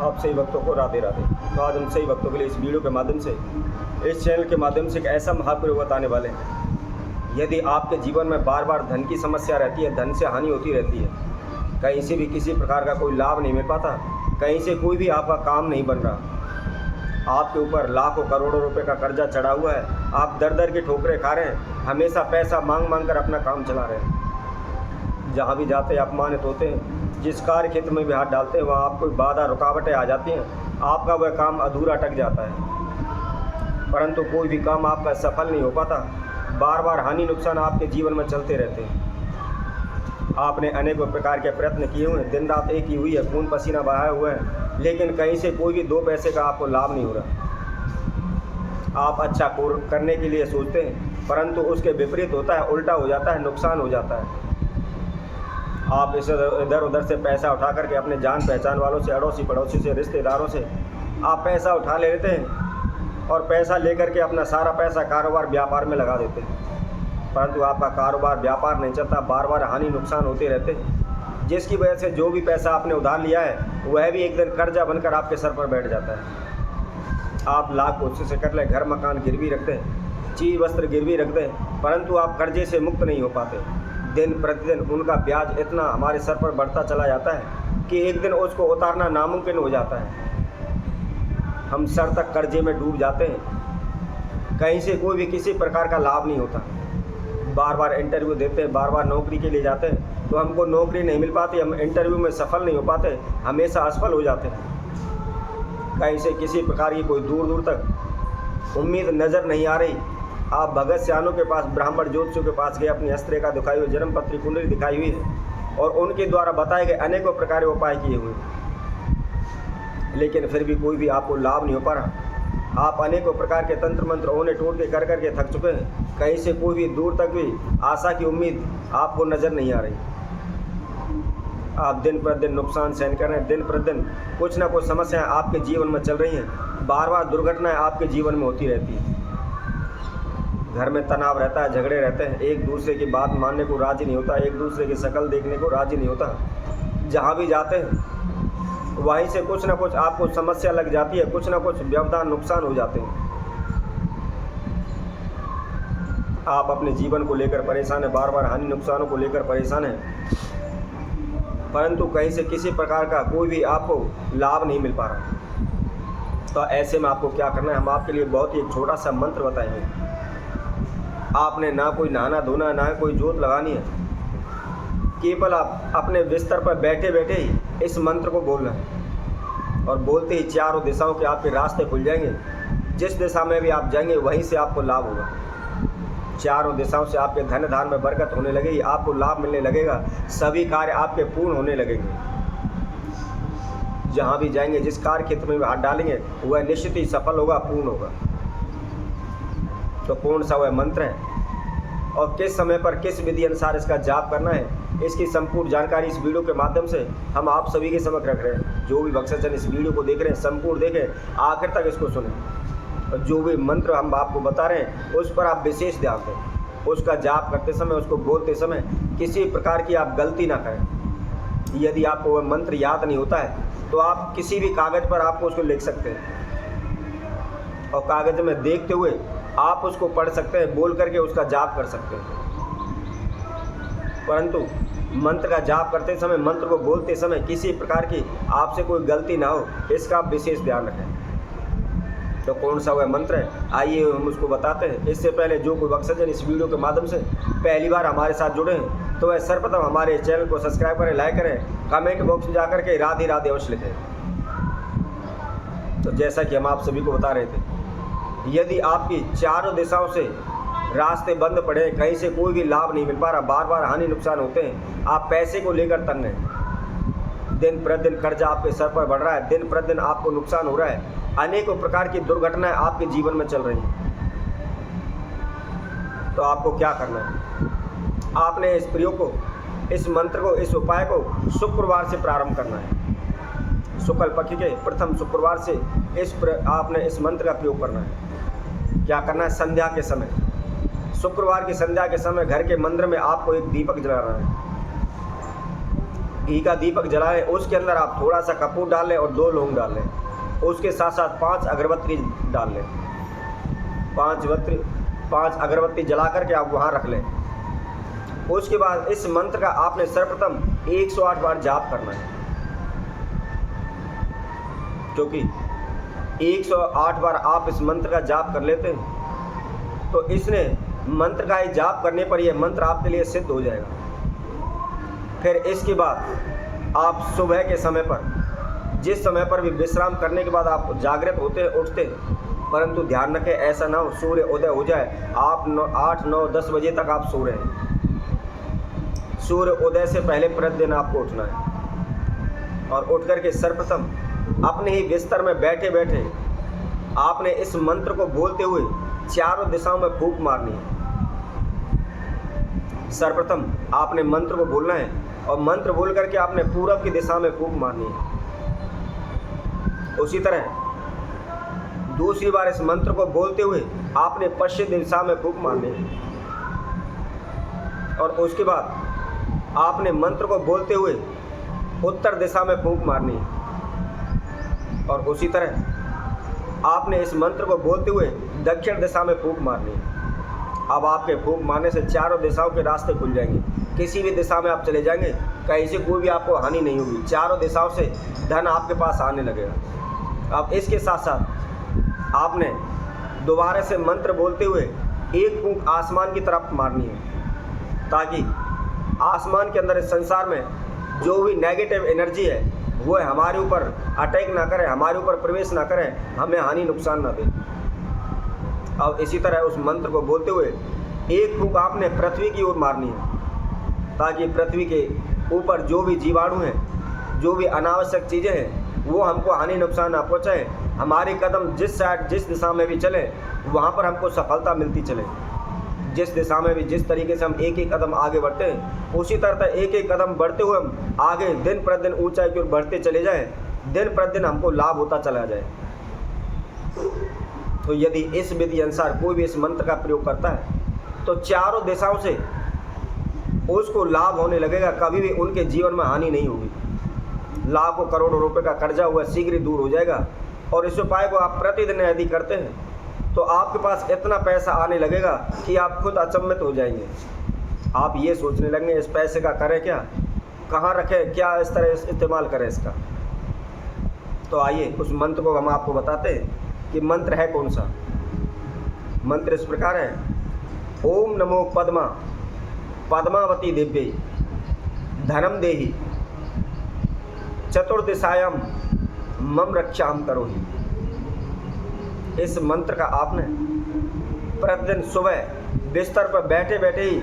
आप सही भक्तों को राधे राधे। तो आज हम सही भक्तों के लिए इस वीडियो के माध्यम से, इस चैनल के माध्यम से एक ऐसा महाप्रयोग बताने वाले हैं। यदि आपके जीवन में बार बार धन की समस्या रहती है, धन से हानि होती रहती है, कहीं से भी किसी प्रकार का कोई लाभ नहीं मिल पाता, कहीं से कोई भी आपका काम नहीं बन रहा, आपके ऊपर लाखों करोड़ों रुपए का कर्जा चढ़ा हुआ है, आप दर दर की ठोकरें खा रहे हैं, हमेशा पैसा मांग मांग कर अपना काम चला रहे हैं, जहाँ भी जाते हैं अपमानित होते हैं, जिस कार्य क्षेत्र में भी हाथ डालते हैं वहाँ आपको बाधा रुकावटें आ जाती हैं, आपका वह काम अधूरा अटक जाता है, परंतु कोई भी काम आपका सफल नहीं हो पाता, बार बार हानि नुकसान आपके जीवन में चलते रहते हैं। आपने अनेकों प्रकार के प्रयत्न किए हुए हैं, दिन रात एक ही हुई है, खून पसीना बहाया हुआ है, लेकिन कहीं से कोई भी 2 पैसे का आपको लाभ नहीं हो रहा। आप अच्छा करने के लिए सोचते हैं, परंतु उसके विपरीत होता है, उल्टा हो जाता है, नुकसान हो जाता है। आप इधर उधर से पैसा उठा करके अपने जान पहचान वालों से, अड़ोसी पड़ोसी से, रिश्तेदारों से आप पैसा उठा लेते हैं और पैसा लेकर के अपना सारा पैसा कारोबार व्यापार में लगा देते हैं, परंतु आपका कारोबार व्यापार नहीं चलता, बार बार हानि नुकसान होते रहते हैं, जिसकी वजह से जो भी पैसा आपने उधार लिया है वह भी एक दिन कर्जा बनकर आपके सर पर बैठ जाता है। आप लाख कोशिशें कर ले, घर मकान गिरवी रख दें, चीज वस्त्र गिरवी रख दें, परंतु आप कर्जे से मुक्त नहीं हो पाते। दिन प्रतिदिन उनका ब्याज इतना हमारे सर पर बढ़ता चला जाता है कि एक दिन उसको उतारना नामुमकिन हो जाता है। हम सर तक कर्जे में डूब जाते हैं, कहीं से कोई भी किसी प्रकार का लाभ नहीं होता। बार बार इंटरव्यू देते हैं, बार बार नौकरी के लिए जाते हैं, तो हमको नौकरी नहीं मिल पाती, हम इंटरव्यू में सफल नहीं हो पाते, हमेशा असफल हो जाते हैं। कहीं से किसी प्रकार की कोई दूर दूर तक उम्मीद नज़र नहीं आ रही। आप भगत सियानों के पास, ब्राह्मण ज्योतिषियों के पास गए, अपनी हस्तरेखा दिखाई हुई, जन्म पत्री कुंडली दिखाई हुई है और उनके द्वारा बताए गए अनेकों प्रकार के उपाय किए हुए, लेकिन फिर भी कोई भी आपको लाभ नहीं हो पा रहा। आप अनेकों प्रकार के तंत्र मंत्र ओने टोटके कर करके थक चुके हैं, कहीं से कोई भी दूर तक भी आशा की उम्मीद आपको नज़र नहीं आ रही। आप दिन प्रतिदिन नुकसान सहन कर रहे हैं, दिन प्रतिदिन कुछ ना कुछ समस्याएं आपके जीवन में चल रही हैं, बार बार दुर्घटनाएं आपके जीवन में होती रहती हैं। घर में तनाव रहता है, झगड़े रहते हैं, एक दूसरे की बात मानने को राजी नहीं होता, एक दूसरे की शक्ल देखने को राजी नहीं होता। जहाँ भी जाते हैं वहीं से कुछ ना कुछ आपको समस्या लग जाती है, कुछ ना कुछ व्यवधान नुकसान हो जाते हैं। आप अपने जीवन को लेकर परेशान हैं, बार बार हानि नुकसानों को लेकर परेशान हैं, परंतु कहीं से किसी प्रकार का कोई भी आपको लाभ नहीं मिल पा रहा। तो ऐसे में आपको क्या करना है, हम आपके लिए बहुत ही एक छोटा सा मंत्र बताएंगे। आपने ना कोई नहाना धोना, ना कोई जोत लगानी है, केवल आप अपने बिस्तर पर बैठे बैठे ही इस मंत्र को बोलना है और बोलते ही चारों दिशाओं के आपके रास्ते खुल जाएंगे। जिस दिशा में भी आप जाएंगे वहीं से आपको लाभ होगा। चारों दिशाओं से आपके धन धान में बरकत होने लगेगी, आपको लाभ मिलने लगेगा, सभी कार्य आपके पूर्ण होने लगेंगे। जहाँ भी जाएंगे, जिस कार्य क्षेत्र में भी हाथ डालेंगे वह निश्चित ही सफल होगा, पूर्ण होगा। तो कौन सा वह मंत्र है और किस समय पर किस विधि अनुसार इसका जाप करना है, इसकी संपूर्ण जानकारी इस वीडियो के माध्यम से हम आप सभी के समक्ष रख रहे हैं। जो भी भक्तजन इस वीडियो को देख रहे हैं संपूर्ण देखें, आखिर तक इसको सुनें और जो भी मंत्र हम आपको बता रहे हैं उस पर आप विशेष ध्यान दें। उसका जाप करते समय, उसको बोलते समय किसी प्रकार की आप गलती ना करें। यदि आपको वह मंत्र याद नहीं होता है तो आप किसी भी कागज़ पर आपको उसको लिख सकते हैं और कागज़ में देखते हुए आप उसको पढ़ सकते हैं, बोल करके उसका जाप कर सकते हैं। परंतु मंत्र का जाप करते समय, मंत्र को बोलते समय किसी प्रकार की आपसे कोई गलती ना हो, इसका आप विशेष ध्यान रखें। तो कौन सा वह मंत्र है, आइए हम उसको बताते हैं। इससे पहले जो कोई भक्तजन इस वीडियो के माध्यम से पहली बार हमारे साथ जुड़े हैं तो वह सर्वप्रथम हमारे चैनल को सब्सक्राइब करें, लाइक करें, कमेंट बॉक्स में जाकर के राधे राधे अवश्य लिखें। तो जैसा कि हम आप सभी को बता रहे थे, यदि आपकी चारों दिशाओं से रास्ते बंद पड़े, कहीं से कोई भी लाभ नहीं मिल पा रहा, बार बार हानि नुकसान होते हैं, आप पैसे को लेकर तंग हैं, दिन प्रतिदिन कर्जा आपके सर पर बढ़ रहा है, दिन प्रतिदिन आपको नुकसान हो रहा है, अनेकों प्रकार की दुर्घटनाएं आपके जीवन में चल रही हैं, तो आपको क्या करना है, आपने इस प्रयोग को, इस मंत्र को, इस उपाय को शुक्रवार से प्रारंभ करना है। शुक्ल पक्ष के प्रथम शुक्रवार से आपने इस मंत्र का प्रयोग करना है। क्या करना है, संध्या के समय, शुक्रवार की संध्या के समय घर के मंदिर में आपको एक दीपक जलाना है। घी का दीपक जलाएं, उसके अंदर आप थोड़ा सा कपूर डाल लें और 2 लौंग डाल लें, उसके साथ साथ 5 अगरबत्ती डाल लें। 5 अगरबत्ती जला करके आप वहाँ रख लें। उसके बाद इस मंत्र का आपने सर्वप्रथम 108 बार जाप करना है, क्योंकि 108 बार आप इस मंत्र का जाप कर लेते हैं तो इसने मंत्र का ही जाप करने पर यह मंत्र आपके लिए सिद्ध हो जाएगा। फिर इसके बाद आप सुबह के समय पर, जिस समय पर भी विश्राम करने के बाद आप जागृत होते हैं, उठते हैं, परंतु ध्यान रखें ऐसा ना हो सूर्य उदय हो जाए आप 8, 9, 10 बजे तक आप सो रहे हैं। सूर्य उदय से पहले प्रतिदिन आपको उठना है और उठ करके सर्वप्रथम अपने ही बिस्तर में बैठे बैठे आपने इस मंत्र को बोलते हुए चारों दिशाओं में फूंक मारनी है। सर्वप्रथम आपने मंत्र को बोलना है और मंत्र बोल करके आपने पूरब की दिशा में फूंक मारनी है। उसी तरह दूसरी बार इस मंत्र को बोलते हुए आपने पश्चिम दिशा में फूंक मारनी है और उसके बाद आपने मंत्र को बोलते हुए उत्तर दिशा में फूंक मारनी है और उसी तरह आपने इस मंत्र को बोलते हुए दक्षिण दिशा में फूंक मारनी है। अब आपके फूंक मारने से चारों दिशाओं के रास्ते खुल जाएंगे, किसी भी दिशा में आप चले जाएंगे, कहीं से कोई भी आपको हानि नहीं होगी, चारों दिशाओं से धन आपके पास आने लगेगा। अब इसके साथ साथ आपने दोबारा से मंत्र बोलते हुए एक फूंक आसमान की तरफ मारनी है, ताकि आसमान के अंदर इस संसार में जो भी नेगेटिव एनर्जी है वो हमारे ऊपर अटैक ना करे, हमारे ऊपर प्रवेश ना करे, हमें हानि नुकसान ना दे। अब इसी तरह उस मंत्र को बोलते हुए एक फूंक आपने पृथ्वी की ओर मारनी है, ताकि पृथ्वी के ऊपर जो भी जीवाणु हैं, जो भी अनावश्यक चीज़ें हैं, वो हमको हानि नुकसान ना पहुँचाए। हमारे कदम जिस साइड जिस दिशा में भी चले वहाँ पर हमको सफलता मिलती चले। जिस दिशा में भी जिस तरीके से हम एक एक कदम आगे बढ़ते हैं, उसी तरह एक एक कदम बढ़ते हुए हम आगे दिन प्रतिदिन ऊंचाई की ओर बढ़ते चले जाएं, दिन प्रतिदिन हमको लाभ होता चला जाए। तो यदि इस विधि अनुसार कोई भी इस मंत्र का प्रयोग करता है तो चारों दिशाओं से उसको लाभ होने लगेगा, कभी भी उनके जीवन में हानि नहीं होगी। लाखों करोड़ों रुपए का कर्जा हुआ शीघ्र ही दूर हो जाएगा। और इस उपाय को आप प्रतिदिन यदि करते हैं तो आपके पास इतना पैसा आने लगेगा कि आप खुद अचंभित हो जाएंगे। आप ये सोचने लगेंगे इस पैसे का करें क्या, कहाँ रखें, क्या इस तरह इस्तेमाल करें इसका। तो आइए उस मंत्र को हम आपको बताते हैं कि मंत्र है कौन सा। मंत्र इस प्रकार है, ओम नमो पद्मा पद्मावती दिव्यै धनम देहि चतुर्दिशायां मम रक्षाम करोहि। इस मंत्र का आपने प्रतिदिन सुबह बिस्तर पर बैठे बैठे ही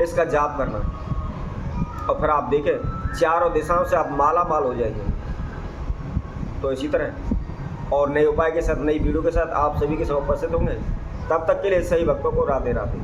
इसका जाप करना और फिर आप देखें चारों दिशाओं से आप माला माल हो जाएंगे। तो इसी तरह और नए उपाय के साथ, नई वीडियो के साथ आप सभी के साथ उपस्थित होंगे। तब तक के लिए सही भक्तों को राधे राधे।